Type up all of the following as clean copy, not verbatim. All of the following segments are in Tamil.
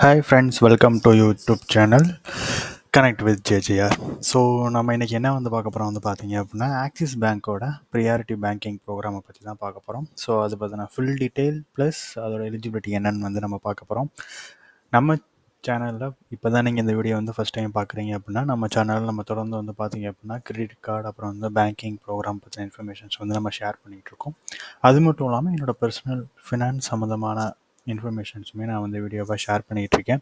Hi friends, welcome to YouTube channel connect with JJR. So நம்ம இன்றைக்கி என்ன பார்க்க போகிறோம் பார்த்தீங்க அப்படின்னா, ஆக்சிஸ் பேங்க்கோட ப்ரியாரிட்டி பேங்கிங் ப்ரோக்ராமை பற்றி தான் பார்க்க போகிறோம். ஸோ அது பார்த்தீங்கன்னா ஃபுல் டீட்டெயில் ப்ளஸ் அதோட எலிஜிபிலிட்டி என்னன்னு நம்ம பார்க்க போகிறோம். நம்ம சேனலில் இப்போ தான் நீங்கள் இந்த வீடியோ ஃபஸ்ட் டைம் பார்க்குறீங்க அப்படின்னா, நம்ம சேனலில் நம்ம தொடர்ந்து பார்த்தீங்க அப்படின்னா கிரெடிட் கார்டு அப்புறம் பேங்கிங் ப்ரோக்ராம் பற்றின இன்ஃபர்மேஷன்ஸ் நம்ம ஷேர் பண்ணிகிட்ருக்கோம். அது மட்டும் இல்லாமல் என்னோடய பர்சனல் ஃபினான்ஸ் சம்மந்தமான இன்ஃபர்மேஷன்ஸுமே நான் வீடியோவாக ஷேர் பண்ணிகிட்ருக்கேன்.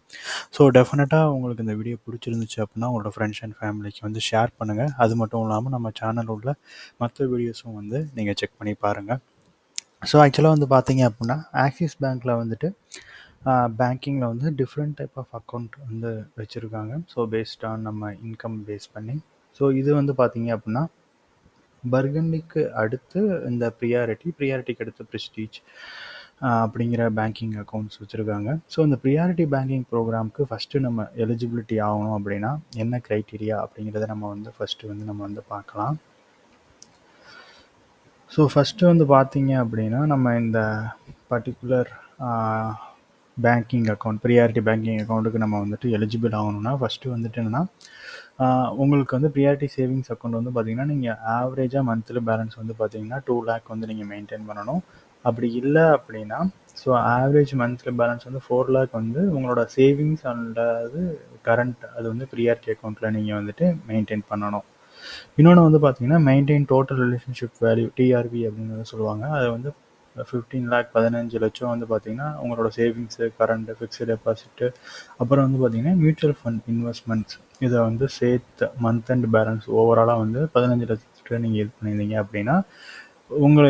ஸோ டெஃபினட்டாக உங்களுக்கு இந்த வீடியோ பிடிச்சிருந்துச்சு அப்படின்னா உங்களோட ஃப்ரெண்ட்ஸ் அண்ட் ஃபேமிலிக்கு ஷேர் பண்ணுங்கள். அது மட்டும் இல்லாமல் நம்ம சேனல் உள்ள மற்ற வீடியோஸும் நீங்கள் செக் பண்ணி பாருங்கள். ஸோ ஆக்சுவலாக பார்த்தீங்க அப்படின்னா, ஆக்சிஸ் பேங்க்கில் பேங்கிங்கில் டிஃப்ரெண்ட் டைப் ஆஃப் அக்கௌண்ட் வச்சுருக்காங்க. ஸோ பேஸ்ட் ஆன் நம்ம இன்கம் பேஸ் பண்ணி. ஸோ இது பார்த்தீங்க அப்படின்னா, பர்கண்டிக்கு அடுத்து இந்த ப்ரியாரிட்டிக்கு அடுத்து ப்ரெஸ்டீஜ் அப்படிங்கிற பேங்கிங் அக்கௌண்ட்ஸ் வச்சுருக்காங்க. ஸோ இந்த ப்ரியாரிட்டி பேங்கிங் ப்ரோக்ராமுக்கு ஃபஸ்ட்டு நம்ம எலிஜிபிலிட்டி ஆகணும் அப்படின்னா என்ன க்ரைட்டீரியா அப்படிங்கிறத நம்ம ஃபஸ்ட்டு நம்ம பார்க்கலாம். ஸோ ஃபஸ்ட்டு பார்த்தீங்க அப்படின்னா, நம்ம இந்த particular banking account priority banking அக்கௌண்ட்டுக்கு நம்ம எலிஜிபிள் ஆகணும்னா ஃபஸ்ட்டு என்னென்னா, உங்களுக்கு ப்ரியாரிட்டி சேவிங்ஸ் அக்கௌண்ட் பார்த்தீங்கன்னா, நீங்கள் ஆவரேஜாக மந்த்லி பேலன்ஸ் பார்த்தீங்கன்னா 2 lakh நீங்கள் மெயின்டைன் பண்ணணும். அப்படி இல்லை அப்படின்னா, so average monthly balance 4 lakh உங்களோட சேவிங்ஸ் அண்ட் கரண்ட் அது ப்ரியாரிட்டி அக்கௌண்ட்டில் நீங்கள் மெயின்டைன் பண்ணணும். இன்னொன்று பார்த்தீங்கன்னா, மெயின்டைன் டோட்டல் ரிலேஷன்ஷிப் வேல்யூ டிஆர்வி அப்படின்னு சொல்லுவாங்க. அது 15 lakh 15 லட்சம் பார்த்தீங்கன்னா உங்களோட சேவிங்ஸு, கரண்ட்டு, ஃபிக்ஸ்டு டெபாசிட்டு, அப்புறம் பார்த்தீங்கன்னா மியூச்சுவல் ஃபண்ட் இன்வெஸ்ட்மெண்ட்ஸ் இதை சேர்த்து மந்த் அண்ட் பேலன்ஸ் ஓவராலாக 15 லட்சத்துக்கு நீங்கள் இது பண்ணியிருந்தீங்க அப்படின்னா உங்களை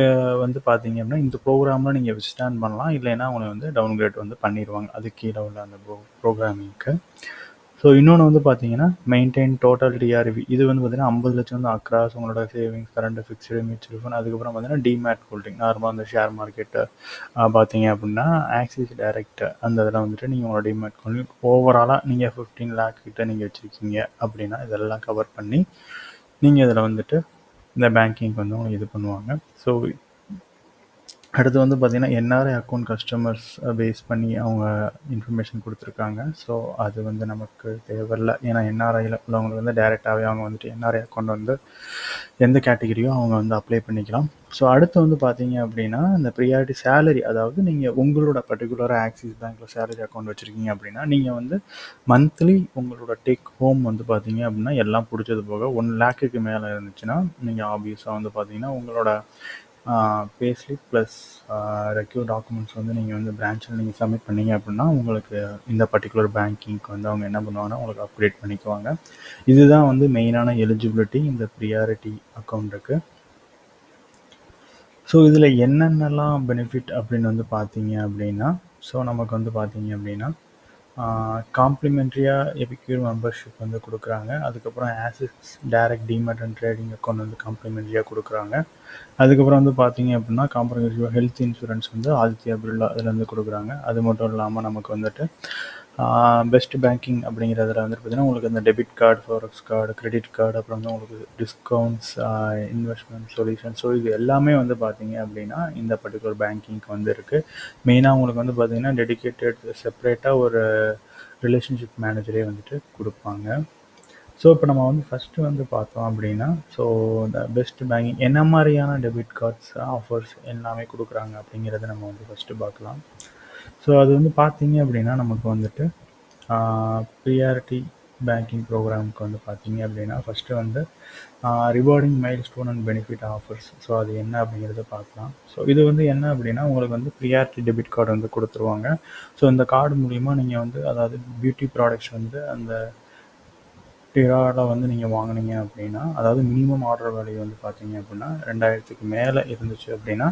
பார்த்தீங்க அப்படின்னா இந்த ப்ரோக்ராமில் நீங்கள் விஸ்டாண்ட் பண்ணலாம். இல்லைன்னா உங்களை டவுன்கிரேட் பண்ணிடுவாங்க அது கீழே உள்ள அந்த ப்ரோக்ராமிங்க்கு. ஸோ இன்னொன்று பார்த்தீங்கன்னா, மெயின்டைன் டோட்டல் டிஆர்வி இது பார்த்தீங்கன்னா 50 லட்சம் அக்ராஸ் உங்களோட savings, current, fixed, mutual fund. அதுக்கப்புறம் பார்த்தீங்கன்னா டிமேட் ஹோல்டிங் நார்மலாக அந்த ஷேர் மார்க்கெட்டு பார்த்தீங்க அப்படின்னா ஆக்சிஸ் டைரக்ட் அந்த இதில் நீங்கள் உங்களோட டிமேட் ஹோல்டிங் ஓவராலாக நீங்கள் 15 lakh கிட்ட நீங்கள் வச்சுருக்கீங்க அப்படின்னா இதெல்லாம் கவர் பண்ணி நீங்கள் இதில் இந்த பேங்கிங் உங்களுக்கு இது பண்ணுவாங்க. ஸோ அடுத்து பார்த்தீங்கன்னா என்ஆர்ஐ அக்கௌண்ட் கஸ்டமர்ஸ் பேஸ் பண்ணி அவங்க இன்ஃபர்மேஷன் கொடுத்துருக்காங்க. ஸோ அது நமக்கு தேவையில்லை. ஏன்னா என்ஆர்ஐயில் உள்ளவங்களுக்கு டைரெக்டாகவே அவங்க என்ஆர்ஐ அக்கௌண்ட் எந்த கேட்டகிரியோ அவங்க அப்ளை பண்ணிக்கலாம். ஸோ அடுத்து பார்த்தீங்க அப்படின்னா இந்த ப்ரியாரிட்டி சேலரி, அதாவது நீங்கள் உங்களோட பர்டிகுலராக ஆக்சிஸ் பேங்க்கில் சேலரி அக்கௌண்ட் வச்சுருக்கீங்க அப்படின்னா நீங்கள் மந்த்லி உங்களோட டேக் ஹோம் பார்த்தீங்க அப்படின்னா எல்லாம் பிடிச்சது போக 1 lakh மேலே இருந்துச்சுன்னா நீங்கள் ஆப்வியஸாக பார்த்தீங்கன்னா உங்களோட பேஸ்லிப் ப்ளஸ் ரெக்யூர் டாக்குமெண்ட்ஸ் நீங்கள் பிரான்ச்சில் நீங்கள் சப்மிட் பண்ணீங்க அப்படின்னா உங்களுக்கு இந்த பர்டிகுலர் பேங்கிங்க்கு அவங்க என்ன பண்ணுவாங்கன்னா உங்களுக்கு அப்கிரேட் பண்ணிக்குவாங்க. இதுதான் மெயினான எலிஜிபிலிட்டி இந்த ப்ரியாரிட்டி அக்கௌண்ட்டுக்கு. ஸோ இதில் என்னென்னலாம் பெனிஃபிட் அப்படின்னு பார்த்தீங்க அப்படின்னா, ஸோ நமக்கு பார்த்தீங்க அப்படின்னா காம்ப்ளிமெண்ட்ரியாக எபிக்யூர் மெம்பர்ஷிப் கொடுக்குறாங்க. அதுக்கப்புறம் Axis direct demat and trading account காம்ப்ளிமெண்ட்ரியாக கொடுக்குறாங்க. அதுக்கப்புறம் பார்த்தீங்க அப்படின்னா comprehensive health insurance Aditya Birla அதில் கொடுக்குறாங்க. அது மட்டும் இல்லாமல் நமக்கு பெஸ்ட் பேங்கிங் அப்படிங்கிறதுல பார்த்தீங்கன்னா உங்களுக்கு அந்த debit card, forex card, credit card, அப்புறம் உங்களுக்கு டிஸ்கவுண்ட்ஸ், இன்வெஸ்ட்மெண்ட் சொல்யூஷன். ஸோ இது எல்லாமே பார்த்தீங்க அப்படின்னா இந்த பர்டிகுலர் பேங்கிங்க்கு இருக்குது. மெயினாக உங்களுக்கு பார்த்தீங்கன்னா டெடிக்கேட்டட் செப்பரேட்டாக ஒரு ரிலேஷன்ஷிப் மேனேஜரே கொடுப்பாங்க. ஸோ இப்போ நம்ம ஃபஸ்ட்டு பார்த்தோம் அப்படின்னா, ஸோ இந்த பெஸ்ட் பேங்கிங் என்ன மாதிரியான டெபிட் கார்ட்ஸ் ஆஃபர்ஸ் எல்லாமே கொடுக்குறாங்க அப்படிங்கிறத நம்ம ஃபஸ்ட்டு பார்க்கலாம். ஸோ அது பார்த்தீங்க அப்படின்னா நமக்கு ப்ரியாரிட்டி பேங்கிங் ப்ரோக்ராமுக்கு பார்த்தீங்க அப்படின்னா first rewarding mile stone and benefit offers. So அது என்ன அப்படிங்கிறத பார்க்கலாம். ஸோ இது என்ன அப்படின்னா உங்களுக்கு ப்ரியாரிட்டி டெபிட் கார்டு கொடுத்துருவாங்க. ஸோ இந்த கார்டு மூலிமா நீங்கள் அதாவது பியூட்டி ப்ராடக்ட்ஸ் அந்த டிராவில் நீங்கள் வாங்கினீங்க அப்படின்னா, அதாவது மினிமம் ஆர்டர் வேல்யூ பார்த்தீங்க அப்படின்னா 2000க்கு மேலே இருந்துச்சு அப்படின்னா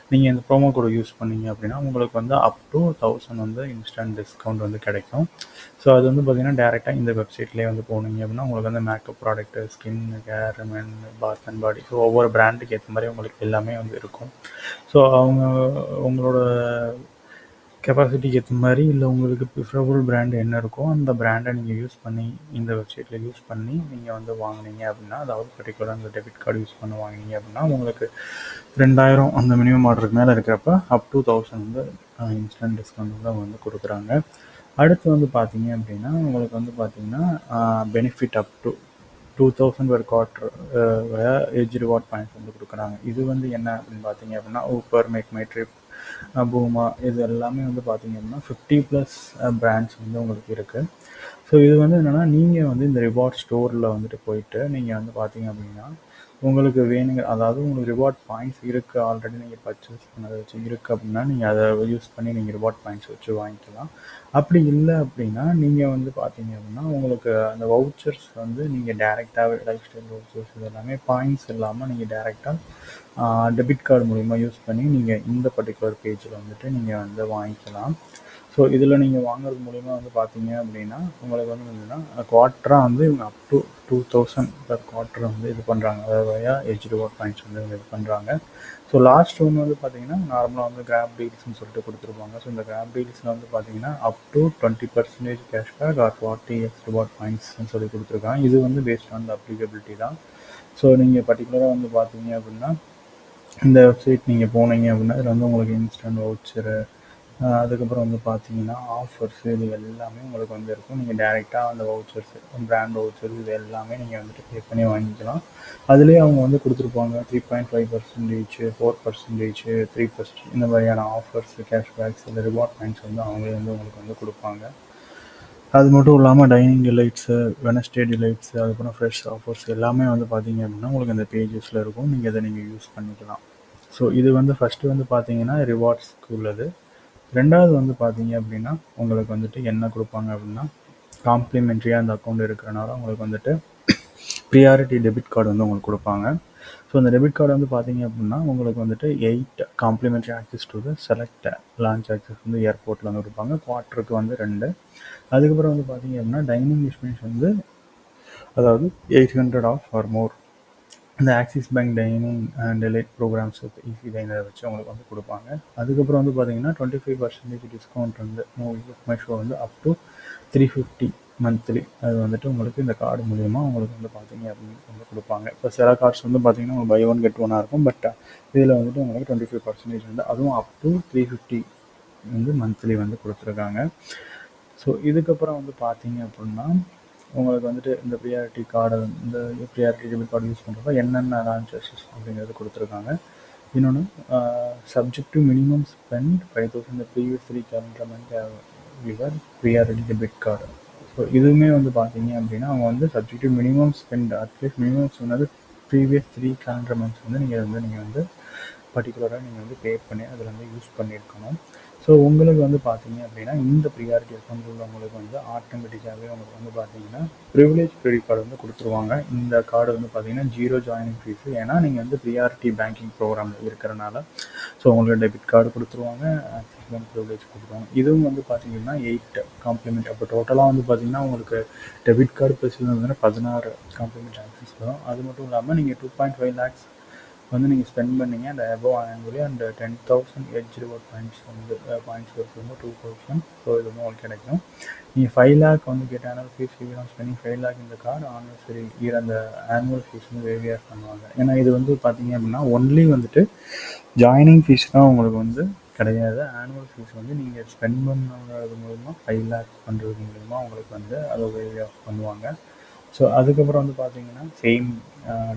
நீங்கள் இந்த ப்ரோமோ கோடு யூஸ் பண்ணீங்க அப்படின்னா உங்களுக்கு அப் டு 1000 இன்ஸ்டன்ட் டிஸ்கவுண்ட் கிடைக்கும். ஸோ அது பார்த்தீங்கன்னா டேரெக்டாக இந்த வெப்சைட்லேயே போனீங்க அப்படின்னா உங்களுக்கு makeup product, skin, hair, men, bath and body, so ஒவ்வொரு பிராண்டுக்கு ஏற்ற மாதிரி உங்களுக்கு எல்லாமே இருக்கும். ஸோ அவங்க உங்களோட கெப்பாசிட்டிக்கு ஏற்ற மாதிரி இல்லை உங்களுக்கு ப்ரிஃபரபுள் பிராண்ட் என்ன இருக்கோ அந்த பிராண்டை நீங்கள் யூஸ் பண்ணி இந்த வெப்சைட்டில் யூஸ் பண்ணி நீங்கள் வாங்கினீங்க அப்படின்னா, அதாவது பர்டிகுலராக அந்த டெபிட் கார்டு யூஸ் பண்ணி வாங்கினீங்க அப்படின்னா உங்களுக்கு 2000 அந்த மினிமம் ஆர்டருக்கு மேலே இருக்கிறப்ப அப் டு 1000 இன்ஸ்டன்ட் டிஸ்கவுண்ட் அவங்க கொடுக்குறாங்க. அடுத்து வந்து பார்த்தீங்க அப்படின்னா உங்களுக்கு வந்து பார்த்தீங்கன்னா பெனிஃபிட் அப் டு 2000 ஒரு குவார்ட்டர் ஏஜ் ரிவார்ட் பாயிண்ட்ஸ் வந்து கொடுக்குறாங்க. இது வந்து என்ன அப்படின்னு பார்த்தீங்க அப்படின்னா ஊப்பர், மேக் மை ட்ரிப், பூமா, இது எல்லாமே வந்து பார்த்தீங்க அப்படின்னா 50+ பிராண்ட்ஸ் வந்து உங்களுக்கு இருக்குது. ஸோ இது வந்து என்னென்னா நீங்கள் வந்து இந்த ரிவார்ட் ஸ்டோரில் வந்துட்டு போயிட்டு நீங்கள் வந்து பார்த்தீங்க அப்படின்னா உங்களுக்கு வேணுங்க, அதாவது உங்களுக்கு ரிவார்ட் பாயிண்ட்ஸ் இருக்குது, ஆல்ரெடி நீங்கள் பர்ச்சேஸ் பண்ணதை வச்சு இருக்குது அப்படின்னா நீங்கள் அதை யூஸ் பண்ணி நீங்கள் ரிவார்ட் பாயிண்ட்ஸ் வச்சு வாங்கிக்கலாம். அப்படி இல்லை அப்படின்னா நீங்கள் வந்து பார்த்தீங்க அப்படின்னா உங்களுக்கு அந்த வவுச்சர்ஸ் வந்து நீங்கள் டேரெக்டாகவே லைஃப் ஸ்டைல் வவுச்சர்ஸ் இது எல்லாமே பாயிண்ட்ஸ் இல்லாமல் நீங்கள் டேரெக்டாக டெபிட் கார்டு மூலிமா யூஸ் பண்ணி நீங்கள் இந்த பர்டிகுலர் பேஜில் வந்துட்டு நீங்கள் வந்து வாங்கிக்கலாம். ஸோ இதில் நீங்கள் வாங்குறது மூலிமா வந்து பார்த்தீங்க அப்படின்னா உங்களுக்கு வந்து என்னென்னா குவார்ட்டராக வந்து இவங்க அப் டு 2000 பர் குவார்ட்டர் வந்து இது பண்ணுறாங்க, அதாவது வழியா ஏஜ் ரிவார்ட் பாயிண்ட்ஸ் வந்து இது பண்ணுறாங்க. ஸோ லாஸ்ட் ஒன்று வந்து பார்த்தீங்கன்னா நார்மலாக வந்து கிராப் டீல்ஸ்னு சொல்லிட்டு கொடுத்துருப்பாங்க. ஸோ இந்த கிராப் டீல்ஸில் வந்து பார்த்தீங்கன்னா up to 20% cashback or 40x reward பாயிண்ட்ஸ்னு சொல்லி கொடுத்துருக்காங்க. இது வந்து பேஸ்ட் ஆன் த அப்ளிகபிலிட்டி தான். ஸோ நீங்கள் பர்டிகுலராக வந்து பார்த்தீங்க அப்படின்னா இந்த வெப்சைட் நீங்கள் போனீங்க அப்படின்னா இதில் வந்து உங்களுக்கு இன்ஸ்டன்ட் வவுச்சரு, அதுக்கப்புறம் வந்து பார்த்தீங்கன்னா ஆஃபர்ஸு, இது எல்லாமே உங்களுக்கு வந்து இருக்கும். நீங்கள் டேரெக்டாக அந்த வவுச்சர்ஸ், பிராண்ட் வவுச்சர்ஸ் இது எல்லாமே நீங்கள் வந்துட்டு பே பண்ணி வாங்கிக்கலாம். அதுலேயே அவங்க வந்து கொடுத்துருப்பாங்க 3.5%, 4%, 3% இந்த மாதிரியான ஆஃபர்ஸ், கேஷ்பேக்ஸ், இல்லை ரிவார்ட் பாயிண்ட்ஸ் வந்து அவங்களே வந்து உங்களுக்கு வந்து கொடுப்பாங்க. அது மட்டும் இல்லாமல் டைனிங் டிலைட்ஸு, வெனஸ்டே டிலைட்ஸு, அதுக்கப்புறம் ஃப்ரெஷ் ஆஃபர்ஸ் எல்லாமே வந்து பார்த்தீங்க அப்படின்னா உங்களுக்கு அந்த பேஜஸில் இருக்கும். நீங்கள் இதை நீங்கள் யூஸ் பண்ணிக்கலாம். ஸோ இது வந்து ஃபஸ்ட்டு வந்து பார்த்தீங்கன்னா ரிவார்ட்ஸ்க்கு உள்ளது. ரெண்டாவது வந்து பார்த்தீங்க அப்படின்னா உங்களுக்கு வந்துட்டு என்ன கொடுப்பாங்க அப்படின்னா காம்ப்ளிமெண்ட்ரியாக அந்த அக்கௌண்ட் இருக்கிறனால உங்களுக்கு வந்துட்டு ப்ரியாரிட்டி டெபிட் கார்டு வந்து உங்களுக்கு கொடுப்பாங்க. ஸோ அந்த டெபிட் கார்டு வந்து பார்த்தீங்க அப்படின்னா உங்களுக்கு வந்துட்டு 8 complimentary access to the select lounge access வந்து ஏர்போர்ட்டில் வந்து கொடுப்பாங்க. குவார்ட்டருக்கு வந்து 2. அதுக்கப்புறம் வந்து பார்த்தீங்க அப்படின்னா டைனிங் எக்ஸ்பீரியன்ஸ் வந்து அதாவது 800 ஆஃப் ஆர் மோர் இந்த Axis bank dining and delight programs with easy டைனரை வச்சு அவங்களுக்கு வந்து கொடுப்பாங்க. அதுக்கப்புறம் வந்து பார்த்தீங்கன்னா 25% டிஸ்கவுண்ட் வந்து மூவி புக் மை ஷோ வந்து அப் டு 350 மந்த்லி. அது வந்துட்டு உங்களுக்கு இந்த கார்டு மூலிமா உங்களுக்கு வந்து பார்த்தீங்க அப்படின்னு வந்து கொடுப்பாங்க. இப்போ சில கார்ட்ஸ் வந்து பார்த்தீங்கன்னா உங்களுக்கு பை ஒன் கெட் ஒன்னாக இருக்கும். பட் இதில் வந்துட்டு உங்களுக்கு 25% வந்து அதுவும் அப் டு 350 வந்து மந்த்லி வந்து கொடுத்துருக்காங்க. ஸோ இதுக்கப்புறம் வந்து பார்த்தீங்க அப்படின்னா உங்களுக்கு வந்துட்டு இந்த ப்ரியாரிட்டி கார்டை இந்த ப்ரியாரிட்டி டெபிட் கார்டு யூஸ் பண்ணுறப்ப என்னென்ன லான்ச்சஸ் அப்படிங்கிறது கொடுத்துருக்காங்க. இன்னொன்று சப்ஜெக்ட் டு மினிமம் ஸ்பெண்ட் 5000 இந்த previous 3 calendar month your priority debit card. So இதுவுமே வந்து பார்த்தீங்க அப்படின்னா அவங்க வந்து subject to minimum spend at least minimum சொன்னது ப்ரீவியஸ் 3 கேலண்டர் மந்த்ஸ் வந்து நீங்கள் வந்து பர்டிகுலராக நீங்கள் வந்து பே பண்ணி அதில் வந்து யூஸ் பண்ணியிருக்கணும். ஸோ உங்களுக்கு வந்து பார்த்தீங்க அப்படின்னா இந்த ப்ரியாரிட்டி அக்கௌண்ட் உள்ளவங்களுக்கு வந்து ஆட்டோமேட்டிக்காகவே உங்களுக்கு வந்து பார்த்தீங்கன்னா ப்ரிவிலேஜ் கிரெடிட் கார்டு வந்து கொடுத்துருவாங்க. இந்த கார்டு வந்து பார்த்தீங்கன்னா 0 ஜாயினிங் ஃபீஸு, ஏன்னா நீங்கள் வந்து ப்ரியாரிட்டி பேங்கிங் ப்ரோக்ராமில் இருக்கிறனால. ஸோ உங்களுக்கு டெபிட் கார்டு கொடுத்துருவாங்க, ஆக்சிஸ் பேங்க் ப்ரிவிலேஜ் கொடுத்துருவாங்க. இதுவும் வந்து பார்த்தீங்கன்னா 8 காம்ப்ளிமெண்ட். அப்போ டோட்டலாக வந்து பார்த்தீங்கன்னா உங்களுக்கு டெபிட் கார்டு ப்ளஸ் இது வந்து 16 காம்ப்ளிமெண்ட் ஆக்சிஸ் வரும். அது மட்டும் இல்லாமல் நீங்கள் 2.5 lakhs வந்து நீங்கள் ஸ்பெண்ட் பண்ணீங்க அந்த above annually and 10,000 edge reward points வந்து பாயிண்ட்ஸ் வந்து 2000. ஸோ இது வந்து உங்களுக்கு கிடைக்கும். நீங்கள் 5 lakh வந்து கேட்ட ஆனுவல் ஃபீஸ் ஸ்பெண்டிங் 5 lakh இந்த கார்டு ஆனிவர்சரி இயர் அந்த ஆனுவல் ஃபீஸ் வந்து வேவியர் பண்ணுவாங்க. ஏன்னா இது வந்து பார்த்தீங்க அப்படின்னா ஒன்லி வந்துட்டு ஜாயினிங் ஃபீஸ் தான் உங்களுக்கு வந்து கிடையாது. ஆனுவல் ஃபீஸ் வந்து நீங்கள் ஸ்பெண்ட் பண்ணுறது மூலமாக 5 lakh பண்ணுறது மூலிமா உங்களுக்கு வந்து அதை வேவி ஆஃப் பண்ணுவாங்க. ஸோ அதுக்கப்புறம் வந்து பார்த்தீங்கன்னா same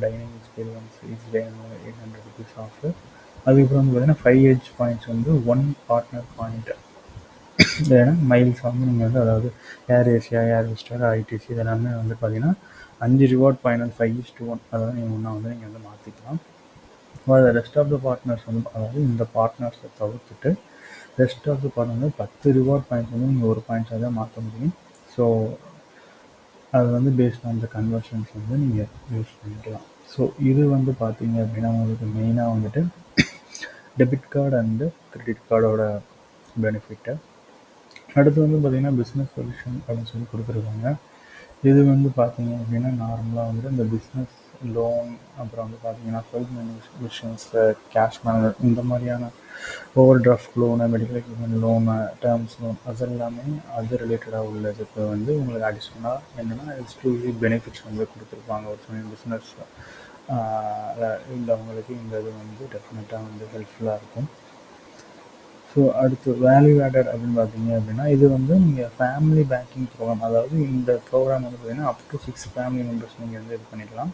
dining experience is 800 rupees off. அதுக்கப்புறம் வந்து பார்த்தீங்கன்னா 5 edge பாயிண்ட்ஸ் வந்து 1 பார்ட்னர் பாயிண்ட் இல்லைன்னா மைல்ஸ் வந்து நீங்கள் வந்து அதாவது ஏர் ஏசியா, ஏர் விஸ்டர், ஐடிசி இதெல்லாமே வந்து பார்த்தீங்கன்னா 5 ரிவார்ட் பாயிண்ட் வந்து 5:1 அதாவது நீங்கள் ஒன்றா வந்து நீங்கள் வந்து மாற்றிக்கலாம். அதாவது ரெஸ்ட் ஆஃப் த பார்ட்னர்ஸ் வந்து அதாவது இந்த பார்ட்னர்ஸை தவிர்த்துட்டு ரெஸ்ட் ஆஃப் த பார்ட்னர் வந்து 10 ரிவார்ட் பாயிண்ட்ஸ் வந்து நீங்கள் ஒரு பாயிண்ட்ஸாக தான் மாற்ற முடியும். ஸோ அது வந்து பேஸ்ட் ஆன் த கன்வர்ஷன்ஸ் வந்து நீங்கள் யூஸ் பண்ணிக்கலாம். ஸோ இது வந்து பார்த்தீங்க அப்படின்னா உங்களுக்கு மெயினாக வந்துட்டு டெபிட் கார்டு அண்டு கிரெடிட் கார்டோட பெனிஃபிட்டு. அடுத்து வந்து பார்த்திங்கன்னா பிஸ்னஸ் சொல்யூஷன் அப்படின்னு சொல்லி கொடுத்துருக்காங்க. இது வந்து பார்த்தீங்க அப்படின்னா நார்மலாக வந்துட்டு இந்த பிஸ்னஸ் லோன், அப்புறம் வந்து பார்த்தீங்கன்னா செல்ஃப் மிஷன்ஸ், கேஷ் மேனேஜர், இந்த மாதிரியான over draft loan, medical equipment loan, terms loan, அது எல்லாமே அது ரிலேட்டடாக உள்ளதுக்கு வந்து உங்களுக்கு அடிஷ்னலாக என்னென்னா எக்ஸ்க்ளூசிவ் பெனிஃபிட்ஸ் வந்து கொடுத்துருப்பாங்க. ஒரு சமயம் பிஸ்னஸ் உள்ளவங்களுக்கு இந்த இது வந்து டெஃபினட்டாக வந்து ஹெல்ப்ஃபுல்லாக இருக்கும். ஸோ அடுத்து வேல்யூ ஆடட் அப்படின்னு பார்த்தீங்க அப்படின்னா, இது வந்து நீங்கள் ஃபேமிலி பேங்கிங் ப்ரோக்ராம், அதாவது இந்த ப்ரோக்ராம் வந்து பார்த்தீங்கன்னா அப் டு 6 ஃபேமிலி மெம்பர்ஸ் நீங்கள் வந்து இது பண்ணிக்கலாம்.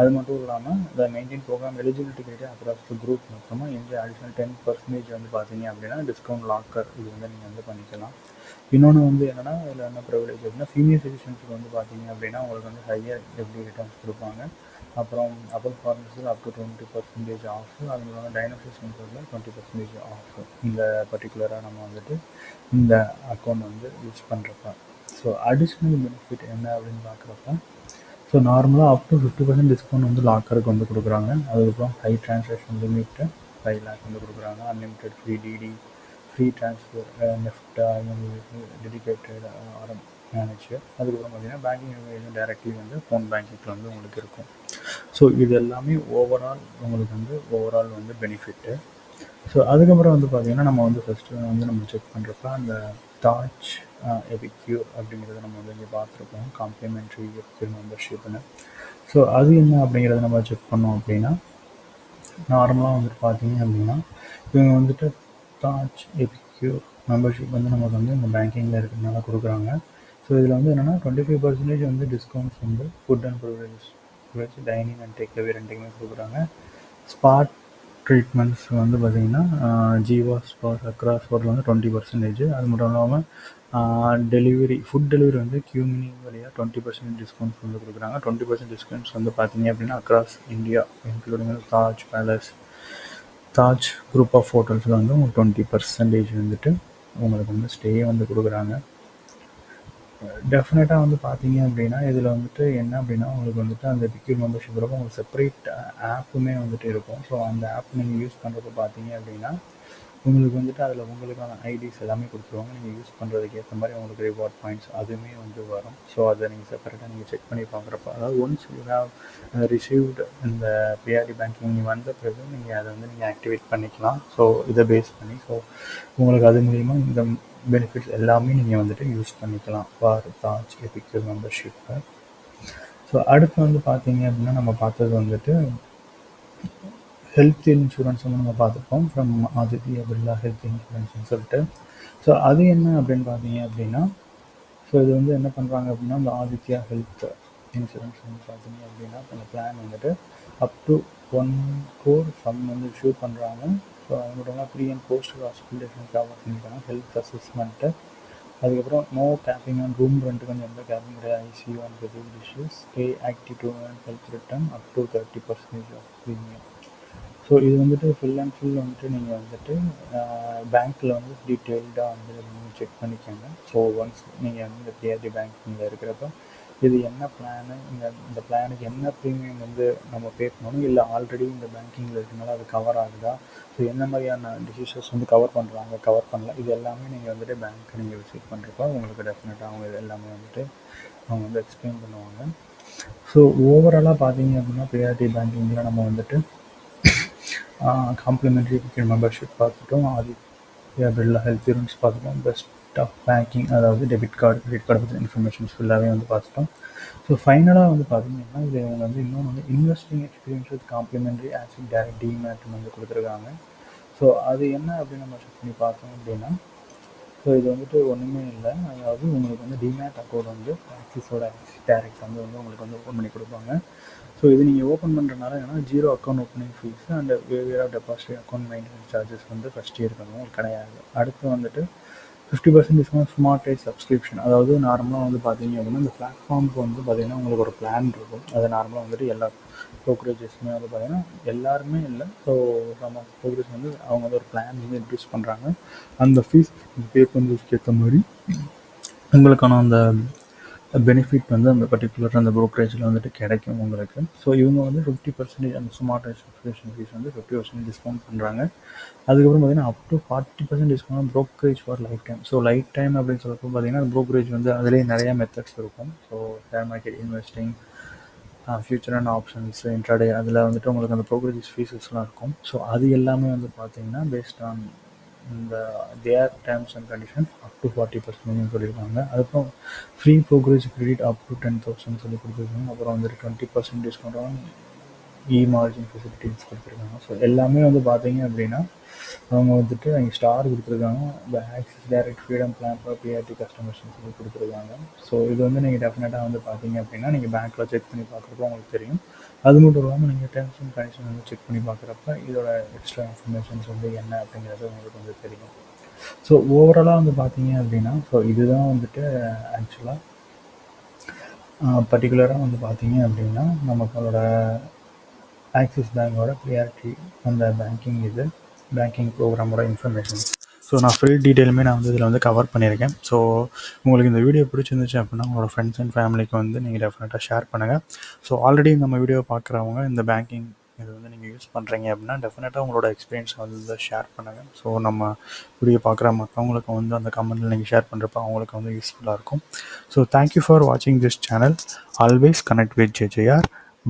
அது மட்டும் இல்லாமல் இந்த மெயின்டைன் ப்ரோக்ராம் எலிஜிபிலிட்டி கிட்டே அக்ராஸ் த குரூப் மொத்தமாக இந்த அடிஷனல் 10% வந்து பார்த்தீங்க அப்படின்னா டிஸ்கவுண்ட் லாக்கர் இது வந்து நீங்கள் வந்து பண்ணிக்கலாம். இன்னொன்று வந்து என்னென்னா, இதில் என்ன ப்ரிவிலேஜ் அப்படின்னா, சீனியர் சிட்டிசன்ஸுக்கு வந்து பார்த்தீங்க அப்படின்னா உங்களுக்கு வந்து ஹையர் எஃப்டி ரிட்டர்ன்ஸ் கொடுப்பாங்க. அப்புறம் அப்பர் ஃபார்மஸில் அப் டு 20% ஆஃப், அது இல்லாமல் டைனோசிஸ் சென்டரில் 20% ஆஃப் இந்த பர்டிகுலராக நம்ம வந்துட்டு இந்த அக்கௌண்ட் வந்து யூஸ் பண்ணுறப்ப. ஸோ அடிஷ்னல் பெனிஃபிட் என்ன அப்படின்னு பார்க்குறப்ப, ஸோ நார்மலாக அப் டு 50% டிஸ்கவுண்ட் வந்து லாக்கருக்கு வந்து கொடுக்குறாங்க. அதுக்கப்புறம் ஹை ட்ரான்சாக்ஷன் லிமிட்டு 5 லேக் வந்து கொடுக்குறாங்க. Unlimited free DD, free transfer, NEFT இவங்களுக்கு டெடிகேட்டட் ஆர்எம் மேனேஜர். அதுக்கப்புறம் பார்த்தீங்கன்னா பேங்கிங் இன்ஃபர்மேஷன் டைரக்ட்லி வந்து ஃபோன் பேங்கிங்கில் வந்து உங்களுக்கு இருக்கும். ஸோ இது எல்லாமே ஓவரால் உங்களுக்கு வந்து ஓவரால் வந்து பெனிஃபிட்டு. ஸோ அதுக்கப்புறம் வந்து பார்த்தீங்கன்னா நம்ம வந்து ஃபஸ்ட்டு வந்து நம்ம செக் பண்ணுறப்ப அந்த தாஜ் எபிக்யூர் அப்படிங்கிறத நம்ம வந்து இங்கே பார்த்துருப்போம், காம்ப்ளிமெண்ட்ரி எபிக்யூர் மெம்பர்ஷிப்னு. ஸோ அது என்ன அப்படிங்கிறத நம்ம செக் பண்ணோம் அப்படின்னா, நார்மலாக வந்துட்டு பார்த்தீங்க அப்படின்னா இவங்க வந்துட்டு தாஜ் எபிக்யூர் மெம்பர்ஷிப் வந்து நமக்கு வந்து இந்த பேங்கிங்கில் இருக்கிறதுனால கொடுக்குறாங்க. ஸோ இதில் வந்து என்னென்னா 25% வந்து டிஸ்கவுண்ட்ஸ் வந்து food and privilege, dining and take away ரெண்டுக்குமே கொடுக்குறாங்க. ஸ்பாட் ட்ரீட்மெண்ட்ஸ் வந்து பார்த்திங்கன்னா ஜீவா ஸ்பாட் அக்ராஸ் ஸ்பாட்டில் வந்து 20%. அது மட்டும் இல்லாமல் டெலிவரி, ஃபுட் டெலிவரி வந்து கியூமினி வழியாக 20% டிஸ்கவுண்ட்ஸ் வந்து கொடுக்குறாங்க. 20% டிஸ்கவுண்ட்ஸ் வந்து பார்த்தீங்க அப்படின்னா across India including Taj palace, Taj group of ஹோட்டல்ஸில் வந்து உங்களுக்கு 20% வந்துட்டு உங்களுக்கு வந்து ஸ்டே வந்து கொடுக்குறாங்க. டெஃபினட்டாக வந்து பார்த்தீங்க அப்படின்னா இதில் வந்துட்டு என்ன அப்படின்னா உங்களுக்கு வந்துட்டு அந்த எபிக்யூர் மெம்பர்ஷிப் இருக்கும், உங்களுக்கு செப்பரேட் ஆப்புமே வந்துட்டு இருக்கும். ஸோ அந்த ஆப் நீங்கள் யூஸ் பண்ணுறப்ப பார்த்தீங்க அப்படின்னா உங்களுக்கு வந்துட்டு அதில் உங்களுக்கான ஐடிஸ் எல்லாமே கொடுத்துருவாங்க. நீங்கள் யூஸ் பண்ணுறதுக்கு ஏற்ற மாதிரி உங்களுக்கு ரிவார்ட் பாயிண்ட்ஸ் அதுவுமே வந்து வரும். ஸோ அதை நீங்கள் செப்பரேட்டாக நீங்கள் செக் பண்ணி பார்க்குறப்ப, அதாவது ஒன்ஸ் யூ ஹேவ் ரிசீவ்டு இந்த பிஆர்டி பேங்கிங் வந்த பிறகு நீங்கள் அதை வந்து நீங்கள் ஆக்டிவேட் பண்ணிக்கலாம். ஸோ இதை பேஸ் பண்ணி ஸோ உங்களுக்கு அது மூலிமா இந்த பெனிஃபிட்ஸ் எல்லாமே நீங்கள் வந்துட்டு யூஸ் பண்ணிக்கலாம் ஃபார் தாஜ் எபிக்யூர் மெம்பர்ஷிப்பை. ஸோ அடுத்து வந்து பார்த்தீங்க அப்படின்னா நம்ம பார்த்தது வந்துட்டு ஹெல்த் இன்சூரன்ஸ் வந்து நம்ம பார்த்துருப்போம் ஃப்ரம் ஆதித்யா பிர்லா ஹெல்த் இன்சூரன்ஸ்னு சொல்லிட்டு. ஸோ அது என்ன அப்படின்னு பார்த்தீங்க அப்படின்னா, ஸோ இது வந்து என்ன பண்ணுறாங்க அப்படின்னா இந்த ஆதித்யா ஹெல்த் இன்சூரன்ஸ் வந்து பார்த்தீங்க அப்படின்னா அந்த பிளான் வந்துட்டு அப் டு 1 crore சம் வந்து இஷ்யூ பண்ணுறாங்க. ஸோ அது மட்டும் இல்லாமல் pre and post hospitalisation cover பண்ணியிருக்காங்க, ஹெல்த் அசஸ்மெண்ட்டு. அதுக்கப்புறம் நோ கேப்பிங் அண்ட் ரூம் ரெண்ட்டுக்கு வந்து எந்த கேப்பிங் கிடையாது, ஐசியூ அண்ட் பெரிய டிஷ்யூஸ், stay active to and health return up to 30% off premium. So இது வந்துட்டு ஃபுல் அண்ட் ஃபுல் வந்துட்டு நீங்கள் வந்துட்டு பேங்க்கில் வந்து டீட்டெயில்டாக வந்து நீங்கள் செக் பண்ணிக்கோங்க. ஸோ ஒன்ஸ் நீங்கள் வந்து இந்த பிஆர்டி பேங்கிங்கில் இருக்கிறப்ப இது என்ன பிளானு, இந்த பிளானுக்கு என்ன ப்ரீமியம் வந்து நம்ம பே பண்ணணும், இல்லை ஆல்ரெடி இந்த பேங்கிங்கில் இருக்கிறனால அது கவர் ஆகுதா, ஸோ என்ன மாதிரியான டிசீசஸ் வந்து கவர் பண்ணுறாங்க கவர் பண்ணல, இது எல்லாமே நீங்கள் வந்துட்டு பேங்க்கை நீங்கள் விசிட் பண்ணுறப்ப உங்களுக்கு டெஃபினட்டாக அவங்க இது எல்லாமே வந்துட்டு அவங்க வந்து எக்ஸ்பிளைன் பண்ணுவாங்க. ஸோ ஓவராலாக பார்த்தீங்க அப்படின்னா பிஆர்டி பேங்கிங்கில் நம்ம வந்துட்டு காம்ப்ளிமெண்ட்ரி மெம்பர்ஷிப் பார்த்துட்டோம், ஆதித்யா பிர்லா ஹெல்த் இன்சூரன்ஸ் பார்த்துட்டோம், பெஸ்ட் ஆஃப் பேங்கிங் அதாவது டெபிட் கார்டு கிரெடிட் கார்டு பற்றி இன்ஃபர்மேஷன்ஸ் ஃபுல்லாகவே வந்து பார்த்துட்டோம். ஸோ ஃபைனலாக வந்து பார்த்தீங்கன்னா இது இவங்க வந்து இன்னொன்று வந்து investing experience with complimentary Axis direct demat வந்து கொடுத்துருக்காங்க. ஸோ அது என்ன அப்படின்னு நம்ம செக் பண்ணி பார்த்தோம் அப்படின்னா, ஸோ இது வந்துட்டு ஒன்றுமே இல்லை, அதாவது உங்களுக்கு வந்து டிமேட் அக்கௌண்ட் வந்து ஆக்சிஸோட டேரக்ட் வந்து உங்களுக்கு வந்து ஓப்பன் பண்ணி கொடுப்பாங்க. ஸோ இது நீங்கள் ஓப்பன் பண்ணுறதுனால என்னன்னா 0 account opening fees and waiver of deposit account maintenance charges வந்து ஃபஸ்ட் இயருக்கு வந்து உங்களுக்கு கிடையாது. அடுத்து வந்துட்டு 50% டிஸ்கவுண்ட் ஸ்மார்ட் ரைட் சப்ஸ்கிரிப்ஷன், அதாவது நார்மலாக வந்து பார்த்தீங்க அப்படின்னா இந்த பிளாட்ஃபார்முக்கு வந்து பார்த்தீங்கன்னா உங்களுக்கு ஒரு பிளான் இருக்கும். அது நார்மலாக வந்துட்டு எல்லா ப்ரோக்கரேஜஸ்மே வந்து பார்த்தீங்கன்னா எல்லாருமே இல்லை, ஸோ நம்ம ப்ரோக்கரேஜ் வந்து அவங்க வந்து ஒரு பிளான் வந்து இன்ட்ரடியூஸ் பண்ணுறாங்க. அந்த ஃபீஸ் பே பண்ணுறதுக்கு ஏற்ற மாதிரி உங்களுக்கான அந்த பெனிஃபிட் வந்து அந்த பர்டிகுலர் அந்த ப்ரோக்கரேஜில் வந்துட்டு கிடைக்கும் உங்களுக்கு. ஸோ இவங்க வந்து 50% அந்த ஸ்மார்ட் ரைட் சப்ஸ்கிரிப்ஷன் ஃபீஸ் வந்து 50% டிஸ்கவுண்ட் பண்ணுறாங்க. அதுக்கப்புறம் பார்த்தீங்கன்னா up to 40% discount brokerage for life time. So life time அப்படின்னு சொல்கிறப்போ பார்த்தீங்கன்னா ப்ரோக்கரேஜ் வந்து அதிலேயே நிறையா மெத்தட்ஸ் இருக்கும். So share market investing, future and options, intraday, அதில் வந்துட்டு உங்களுக்கு அந்த ப்ரோக்கரேஜ் ஃபீஸஸ்லாம் இருக்கும். ஸோ அது எல்லாமே வந்து பார்த்தீங்கன்னா பேஸ்ட் ஆன் இந்த their terms and condition up to 40% சொல்லியிருக்காங்க. அதுக்கப்புறம் free brokerage credit up to 10,000 சொல்லி கொடுத்துருக்காங்க. அப்புறம் வந்துட்டு 20% டிஸ்கவுண்ட் ஆன் மார்ஜின் ஃபெசிலிட்டிஸ் கொடுத்துருக்காங்க. ஸோ எல்லாமே வந்து பார்த்தீங்க அப்படின்னா அவங்க வந்துட்டு அங்கே ஸ்டார் கொடுத்துருக்காங்க. இந்த Axis direct freedom plan for PRT கஸ்டமர்ஸ்னு சொல்லி கொடுத்துருக்காங்க. ஸோ இது வந்து நீங்கள் டெஃபினட்டாக வந்து பார்த்தீங்க அப்படின்னா நீங்கள் பேங்க்கில் செக் பண்ணி பார்க்குறப்போ உங்களுக்கு தெரியும். அது மட்டும் இல்லாமல் நீங்கள் டெர்ம்ஸ் அண்ட் கண்டிஷன் வந்து செக் பண்ணி பார்க்குறப்ப இதோட எக்ஸ்ட்ரா இன்ஃபர்மேஷன்ஸ் வந்து என்ன அப்படிங்கிறது உங்களுக்கு வந்து தெரியும். ஸோ ஓவராலாக வந்து பார்த்தீங்க அப்படின்னா ஸோ இதுதான் வந்துட்டு ஆக்சுவலாக பர்டிகுலராக வந்து பார்த்தீங்க அப்படின்னா நம்மளோட ஆக்சிஸ் பேங்கோட ப்ரியாரிட்டி அந்த பேங்கிங் ப்ரோக்ராமோட இன்ஃபர்மேஷன். ஸோ நான் ஃபுல் டீட்டெயிலுமே நான் வந்து இதில் வந்து கவர் பண்ணியிருக்கேன். ஸோ உங்களுக்கு இந்த வீடியோ பிடிச்சிருந்துச்சு அப்படின்னா உங்களோட ஃப்ரெண்ட்ஸ் அண்ட் ஃபேமிலிக்கு வந்து நீங்கள் டெஃபினட்டாக ஷேர் பண்ணுங்கள். ஸோ ஆல்ரெடி நம்ம வீடியோ பார்க்குறவங்க இந்த பேங்கிங் இது வந்து நீங்கள் யூஸ் பண்ணுறீங்க அப்படின்னா டெஃபினட்டாக உங்களோட எக்ஸ்பீரியன்ஸை வந்து ஷேர் பண்ணுங்கள். ஸோ நம்ம வீடியோ பார்க்குற மற்றவங்களுக்கு வந்து அந்த கமெண்ட்டில் நீங்கள் ஷேர் பண்ணுறப்ப அவங்களுக்கு வந்து யூஸ்ஃபுல்லாக இருக்கும். ஸோ தேங்க்யூ ஃபார் வாட்சிங் this channel. Always connect with JJR.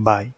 Bye.